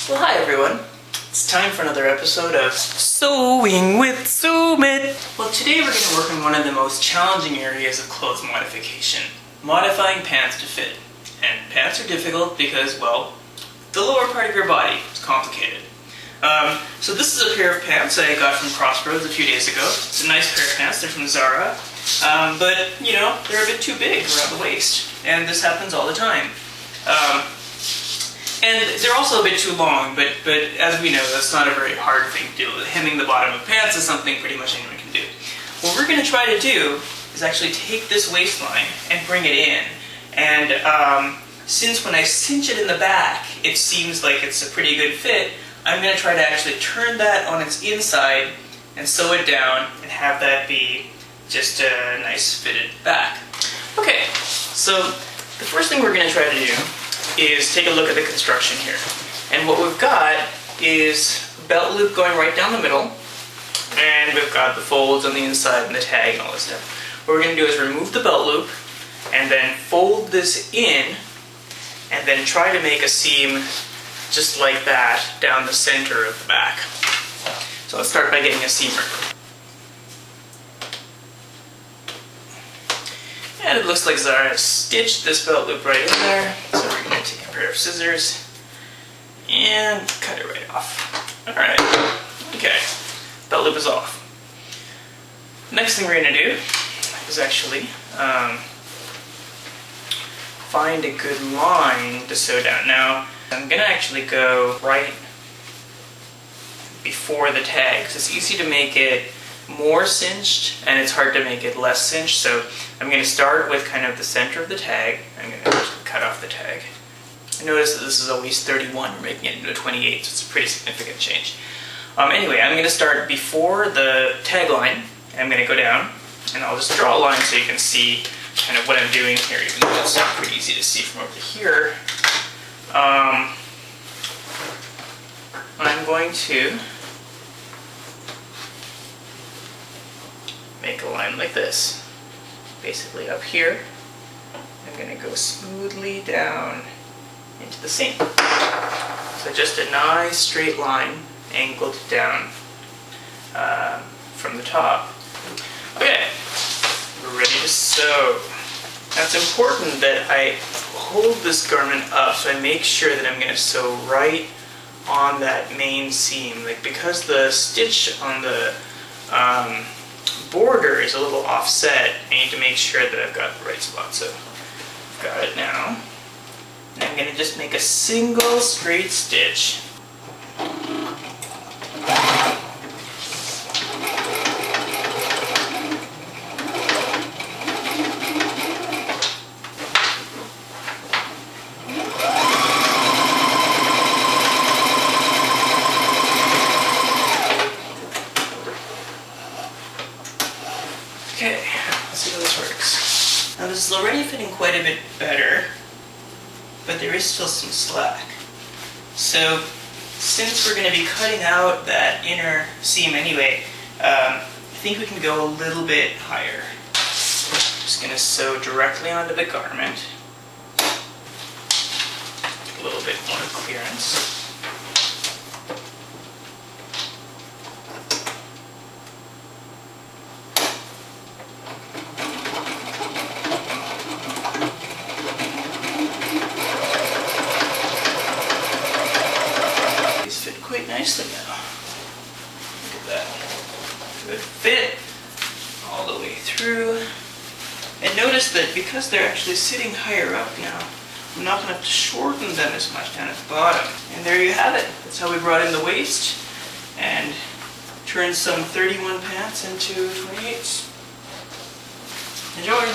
Well, hi everyone. It's time for another episode of Sewing with Sumit. Well, today we're going to work on one of the most challenging areas of clothes modification, modifying pants to fit. And pants are difficult because, well, the lower part of your body is complicated. So this is a pair of pants I got from Crossroads a few days ago. It's a nice pair of pants. They're from Zara. But, you know, they're a bit too big around the waist. And this happens all the time. And they're also a bit too long, but as we know, that's not a very hard thing to do. Hemming the bottom of pants is something pretty much anyone can do. What we're going to try to do is actually take this waistline and bring it in. And since when I cinch it in the back, it seems like it's a pretty good fit, I'm going to try to actually turn that on its inside and sew it down and have that be just a nice fitted back. Okay, so the first thing we're going to try to do is take a look at the construction here. And what we've got is a belt loop going right down the middle, and we've got the folds on the inside and the tag and all this stuff. What we're going to do is remove the belt loop and then fold this in and then try to make a seam just like that down the center of the back. So let's start by getting a seam ripper. And it looks like Zara has stitched this belt loop right in there. So we're going to take a pair of scissors and cut it right off. Alright, okay, belt loop is off. Next thing we're going to do is actually find a good line to sew down. Now, I'm going to actually go right before the tag, because it's easy to make it more cinched and it's hard to make it less cinched. So I'm going to start with kind of the center of the tag. I'm going to cut off the tag. Notice that this is a waist 31, we're making it into a 28, so it's a pretty significant change. Anyway, I'm going to start before the tag line, and I'm going to go down, and I'll just draw a line so you can see kind of what I'm doing here, even though it's not pretty easy to see from over here. I'm going to make a line like this. Basically up here, I'm going to go smoothly down into the seam. So just a nice straight line angled down from the top. Okay, we're ready to sew. Now it's important that I hold this garment up so I make sure that I'm going to sew right on that main seam. Like, because the stitch on the border is a little offset, I need to make sure that I've got the right spot. So I've got it now. And I'm going to just make a single straight stitch. Okay, let's see how this works. Now this is already fitting quite a bit better, but there is still some slack. So since we're going to be cutting out that inner seam anyway, I think we can go a little bit higher. Just going to sew directly onto the garment. A little bit more clearance. Quite nicely now. Look at that. Good fit all the way through. And notice that because they're actually sitting higher up now, I'm not going to have to shorten them as much down at the bottom. And there you have it. That's how we brought in the waist and turned some 31 pants into 28s. Enjoy!